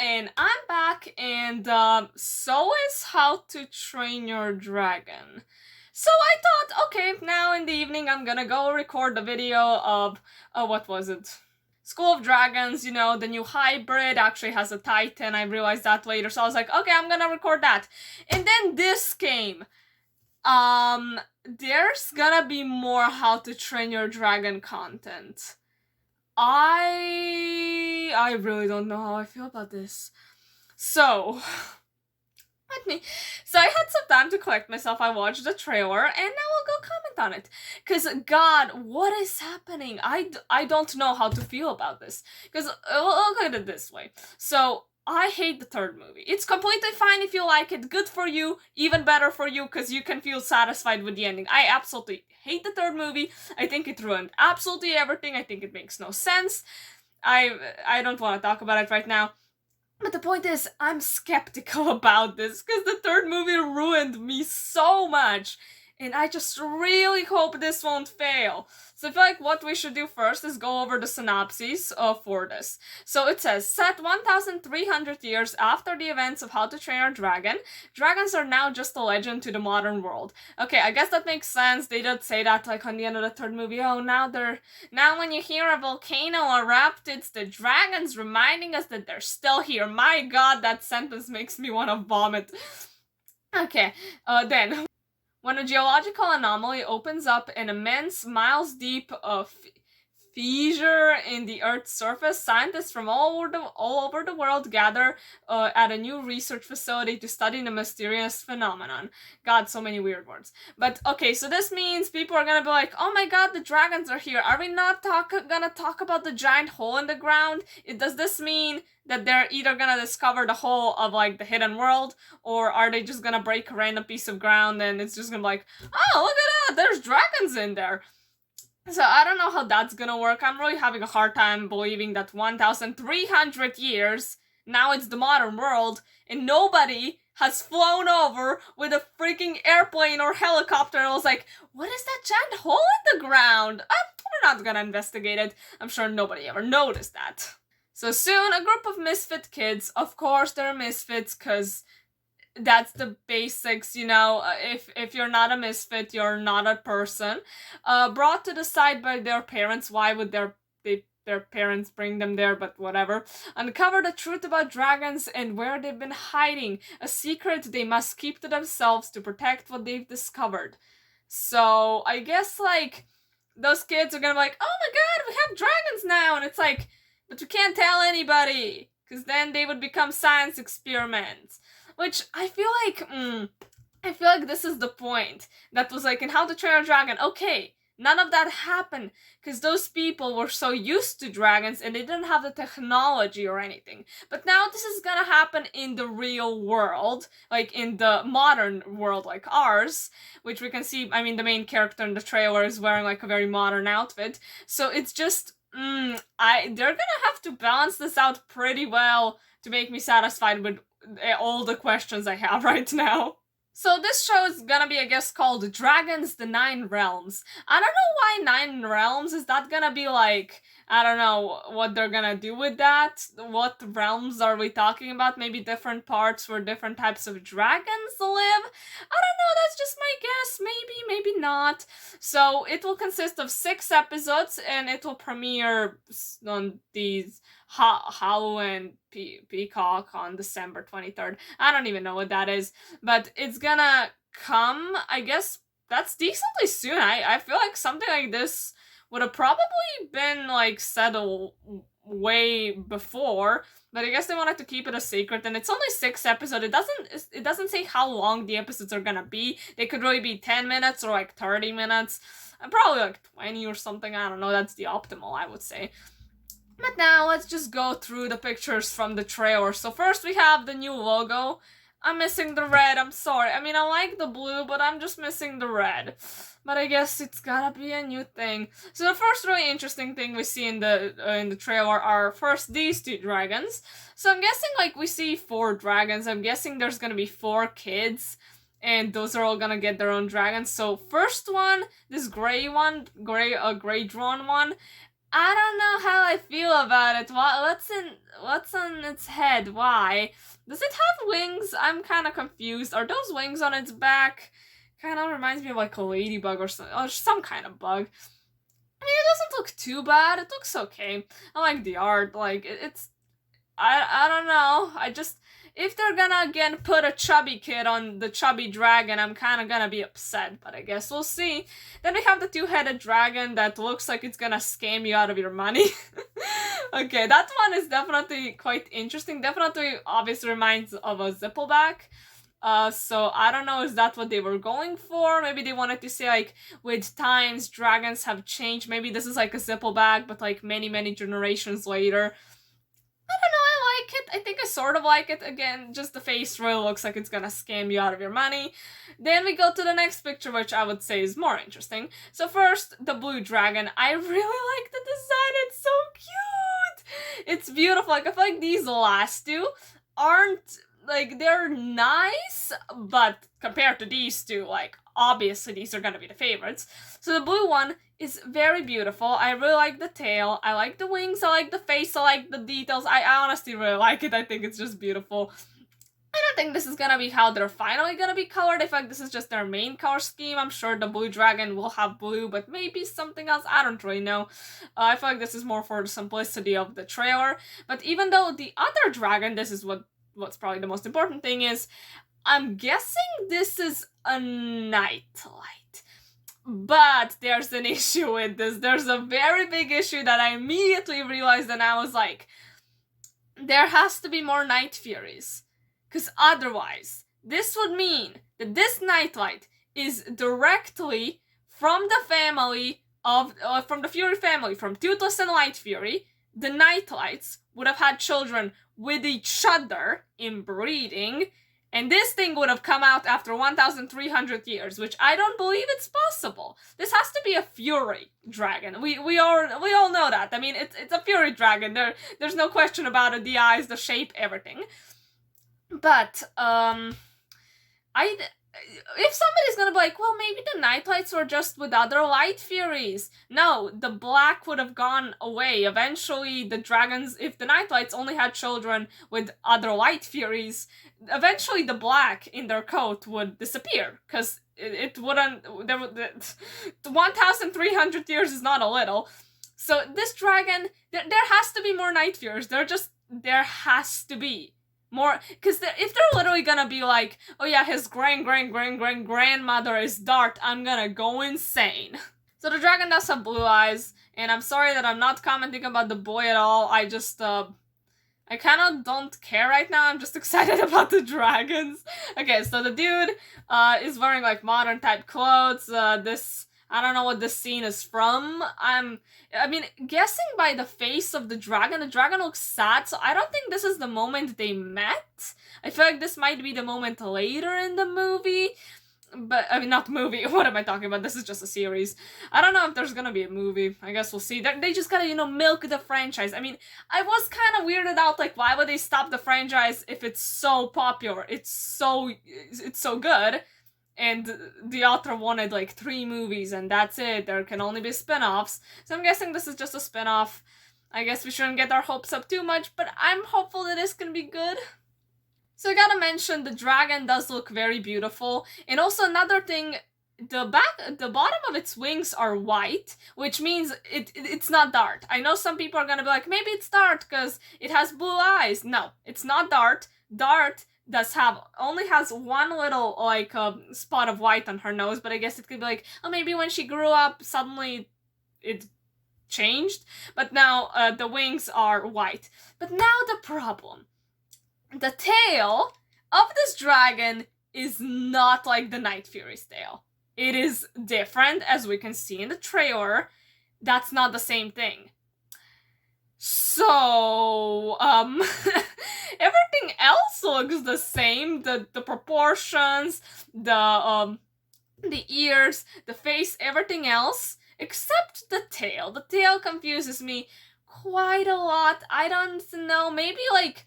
and I'm back, and so is How to Train Your Dragon. So I thought, okay, now in the evening I'm gonna go record the video of, what was it? School of Dragons, the new hybrid actually has a Titan. I realized that later, so I was like, okay, I'm gonna record that. And then this came. There's gonna be more How to Train Your Dragon content. I really don't know how I feel about this. So, so I had some time to collect myself. I watched the trailer, and now I'll go comment on it. Cause God, what is happening? I don't know how to feel about this. Cause look at it this way. So I hate the third movie. It's completely fine if you like it. Good for you. Even better for you, because you can feel satisfied with the ending. I absolutely hate the third movie. I think it ruined absolutely everything. I think it makes no sense. I don't want to talk about it right now. But the point is, I'm skeptical about this, because the third movie ruined me so much. And I just really hope this won't fail. So I feel like what we should do first is go over the synopsis for this. So it says, set 1,300 years after the events of How to Train Your Dragon, dragons are now just a legend to the modern world. Okay, I guess that makes sense. They did say that like on the end of the third movie. Oh, now when you hear a volcano erupt, it's the dragons reminding us that they're still here. My God, that sentence makes me want to vomit. Okay, then. When a geological anomaly opens up an immense, miles-deep fissure in the Earth's surface, scientists from all over the world gather at a new research facility to study the mysterious phenomenon. God, so many weird words. But, okay, so this means people are gonna be like, oh my God, the dragons are here. Are we not gonna talk about the giant hole in the ground? Does this mean that they're either gonna discover the whole of, like, the hidden world, or are they just gonna break a random piece of ground and it's just gonna be like, oh, look at that, there's dragons in there. So I don't know how that's gonna work. I'm really having a hard time believing that 1,300 years, now it's the modern world, and nobody has flown over with a freaking airplane or helicopter and was like, what is that giant hole in the ground? We're not gonna investigate it. I'm sure nobody ever noticed that. So soon, a group of misfit kids, of course they're misfits, because that's the basics, if you're not a misfit, you're not a person, brought to the side by their parents. Why would their parents bring them there, but whatever. Uncover the truth about dragons and where they've been hiding, a secret they must keep to themselves to protect what they've discovered. So, I guess, like, those kids are gonna be like, oh my God, we have dragons now, and it's like, but you can't tell anybody, because then they would become science experiments. Which, I feel like this is the point. That was like in How to Train Your Dragon. Okay, none of that happened, because those people were so used to dragons and they didn't have the technology or anything. But now this is gonna happen in the real world, like in the modern world like ours, which we can see, the main character in the trailer is wearing like a very modern outfit. So it's just, they're gonna have to balance this out pretty well to make me satisfied with all the questions I have right now. So this show is gonna be, I guess, called Dragons: The Nine Realms. I don't know why 9 realms. Is that gonna be like, I don't know what they're gonna do with that? What realms are we talking about? Maybe different parts where different types of dragons live? I don't know, that's just my guess. Maybe not. So it will consist of 6 episodes, and it will premiere on these Halo and Peacock on December 23rd. I don't even know what that is, but it's gonna come, I guess that's decently soon. I feel like something like this would have probably been like settled way before, but I guess they wanted to keep it a secret, and it's only 6 episodes. It doesn't say how long the episodes are gonna be. They could really be 10 minutes or like 30 minutes, and probably like 20 or something. I don't know, that's the optimal, I would say. But now, let's just go through the pictures from the trailer. So first we have the new logo. I'm missing the red, I'm sorry. I like the blue, but I'm just missing the red. But I guess it's gotta be a new thing. So the first really interesting thing we see in the trailer are first these 2 dragons. So I'm guessing, like, we see 4 dragons. I'm guessing there's gonna be 4 kids, and those are all gonna get their own dragons. So first one, this gray one, gray drawn one, I don't know how I feel about it. What's on its head? Why? Does it have wings? I'm kind of confused. Are those wings on its back? Kind of reminds me of like a ladybug or some kind of bug. I mean, it doesn't look too bad. It looks okay. I like the art. Like it's I don't know. I just if they're gonna again put a chubby kid on the chubby dragon, I'm kind of gonna be upset, but I guess we'll see. Then we have the two-headed dragon that looks like it's gonna scam you out of your money. Okay, that one is definitely quite interesting. Definitely obviously reminds of a Zippleback. So I don't know, is that what they were going for? Maybe they wanted to say, like, with times, dragons have changed. Maybe this is like a Zippleback, but like many generations later. I don't know, I like it. I think I sort of like it. Again, just the face really looks like it's gonna scam you out of your money. Then we go to the next picture, which I would say is more interesting. So first, the blue dragon. I really like the design. It's so cute. It's beautiful. Like, I feel like these last two aren't, like, they're nice, but compared to these two, like, obviously these are gonna be the favorites. So the blue one is very beautiful. I really like the tail. I like the wings. I like the face. I like the details. I honestly really like it. I think it's just beautiful. I don't think this is gonna be how they're finally gonna be colored. I feel like this is just their main color scheme. I'm sure the blue dragon will have blue, but maybe something else. I don't really know. I feel like this is more for the simplicity of the trailer. But even though the other dragon, this is what's probably the most important thing is, I'm guessing this is a nightlight. But there's an issue with this. There's a very big issue that I immediately realized, and I was like, there has to be more Night Furies. Because otherwise, this would mean that this nightlight is directly from the family of, from the Fury family, from Toothless and Light Fury. The Nightlights would have had children with each other inbreeding, and this thing would have come out after 1,300 years, which I don't believe it's possible. This has to be a Fury dragon. We all know that. I mean, it's a Fury dragon. There's no question about it. The eyes, the shape, everything. But if somebody's gonna be like, well, maybe the Nightlights were just with other Light Furies. No, the black would have gone away. Eventually, the dragons, if the Nightlights only had children with other Light Furies, eventually the black in their coat would disappear, because it wouldn't, 1,300 years is not a little. So this dragon, there has to be more Night Furies. There has to be more, because if they're literally gonna be like, oh yeah, his grandmother is Dart, I'm gonna go insane. So the dragon does have blue eyes, and I'm sorry that I'm not commenting about the boy at all. I just, I kind of don't care right now. I'm just excited about the dragons. Okay, so the dude, is wearing like modern type clothes. I don't know what this scene is from. I mean, guessing by the face of the dragon looks sad, so I don't think this is the moment they met. I feel like this might be the moment later in the movie. But, I mean, not movie, what am I talking about? This is just a series. I don't know if there's gonna be a movie. I guess we'll see. They just gotta, milk the franchise. I mean, I was kind of weirded out, like, why would they stop the franchise if it's so popular? It's so good. And the author wanted like 3 movies and that's it. There can only be spin-offs. So I'm guessing this is just a spin-off. I guess we shouldn't get our hopes up too much, but I'm hopeful that this can be good. So I gotta mention, the dragon does look very beautiful. And also another thing, the bottom of its wings are white, which means it's not Dart. I know some people are gonna be like, maybe it's Dart because it has blue eyes. No, it's not Dart. Dart only has one little like spot of white on her nose, but I guess it could be like, oh, maybe when she grew up suddenly it changed, but now the wings are white. But now the problem, the tail of this dragon is not like the Night Fury's tail. It is different, as we can see in the trailer. That's not the same thing. So, everything else looks the same. The proportions, the ears, the face, everything else, except the tail. The tail confuses me quite a lot. I don't know, maybe like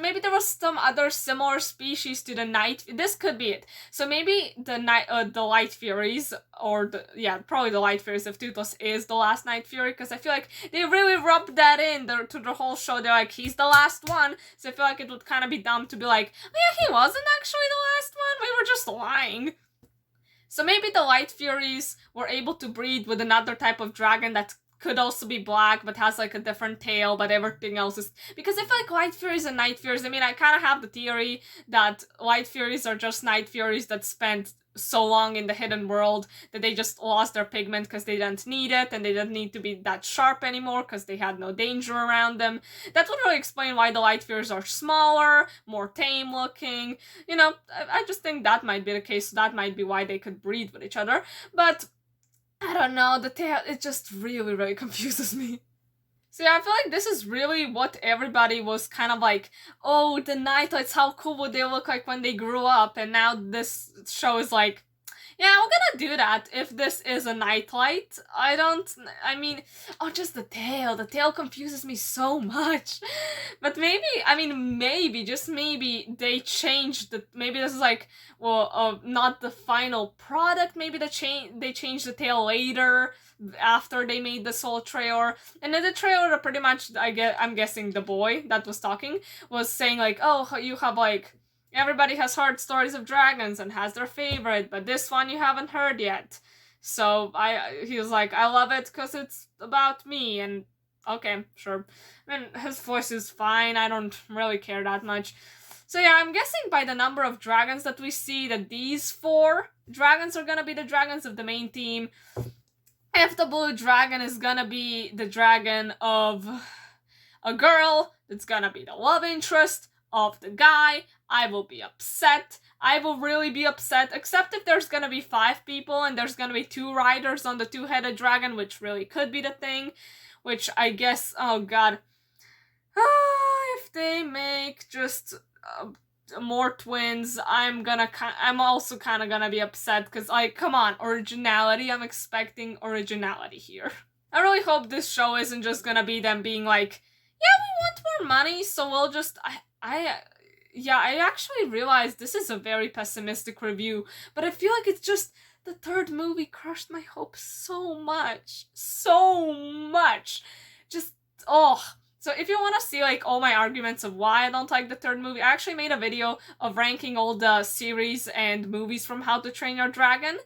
maybe there was some other similar species to the night. This could be it. So maybe the light furies, or probably the light furies if Toothless is the last night fury, because I feel like they really rubbed that in to the whole show. They're like, he's the last one, so I feel like it would kind of be dumb to be like, oh yeah, he wasn't actually the last one. We were just lying. So maybe the light furies were able to breed with another type of dragon that could also be black, but has like a different tail, but everything else is... Because I feel like Light Furies and Night Furies, I mean, I kind of have the theory that Light Furies are just Night Furies that spent so long in the hidden world that they just lost their pigment because they didn't need it, and they didn't need to be that sharp anymore because they had no danger around them. That would really explain why the Light Furies are smaller, more tame looking. You know, I just think that might be the case, so that might be why they could breed with each other. But I don't know, the tail, it just really, really confuses me. So yeah, I feel like this is really what everybody was kind of like, oh, the Nightlights, how cool would they look like when they grew up? And now this show is like, yeah, we're gonna do that if this is a nightlight. I mean, oh, just the tail. The tail confuses me so much. But maybe, just maybe, they changed maybe this is like, well, not the final product. Maybe they changed the tail later, after they made this whole trailer. And in the trailer, pretty much, I'm guessing the boy that was talking was saying like, oh, you have like, everybody has heard stories of dragons and has their favorite, but this one you haven't heard yet. So he was like, I love it because it's about me, and okay, sure. I mean, his voice is fine, I don't really care that much. So yeah, I'm guessing by the number of dragons that we see that these 4 dragons are gonna be the dragons of the main team. If the blue dragon is gonna be the dragon of a girl, it's gonna be the love interest of the guy, I will be upset. I will really be upset, except if there's gonna be 5 people and there's gonna be 2 riders on the 2-headed dragon, which really could be the thing, which I guess, oh god. If they make just more twins, I'm also kind of gonna be upset, because, like, come on, originality, I'm expecting originality here. I really hope this show isn't just gonna be them being like, yeah, we want more money, so we'll just, I actually realized this is a very pessimistic review, but I feel like it's just, the 3rd movie crushed my hopes so much. So much. Just, oh. So if you want to see, like, all my arguments of why I don't like the 3rd movie, I actually made a video of ranking all the series and movies from How to Train Your Dragon,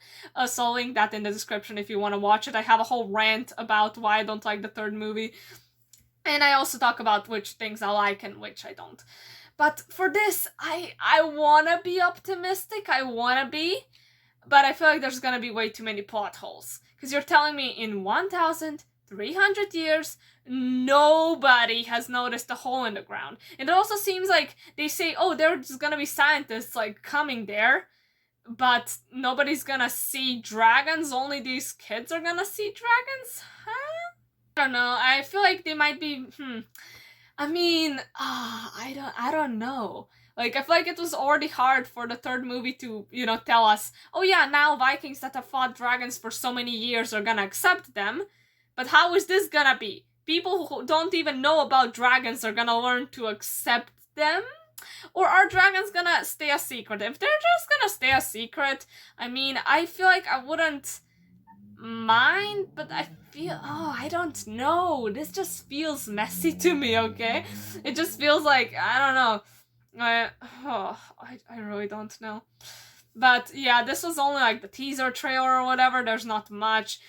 so I'll link that in the description if you want to watch it. I have a whole rant about why I don't like the 3rd movie, and I also talk about which things I like and which I don't. But for this, I wanna be optimistic, I wanna be, but I feel like there's gonna be way too many plot holes. Because you're telling me in 1,300 years, nobody has noticed a hole in the ground. And it also seems like they say, oh, there's gonna be scientists, like, coming there, but nobody's gonna see dragons, only these kids are gonna see dragons? Huh? I don't know, I feel like they might be, I mean, I don't know. Like, I feel like it was already hard for the 3rd movie to, you know, tell us, oh yeah, now Vikings that have fought dragons for so many years are gonna accept them. But how is this gonna be? People who don't even know about dragons are gonna learn to accept them? Or are dragons gonna stay a secret? If they're just gonna stay a secret, I mean, I feel like I wouldn't mind, but I feel, oh, I don't know, this just feels messy to me, okay? It just feels like, I don't know, I really don't know. But yeah, this was only like the teaser trailer or whatever, there's not much.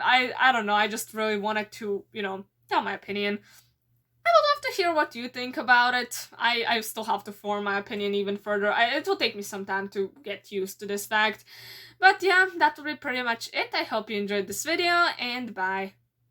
I don't know, I just really wanted to, you know, tell my opinion. I would love to hear what you think about it. I still have to form my opinion even further. It will take me some time to get used to this fact. But yeah, that will be pretty much it. I hope you enjoyed this video, and bye.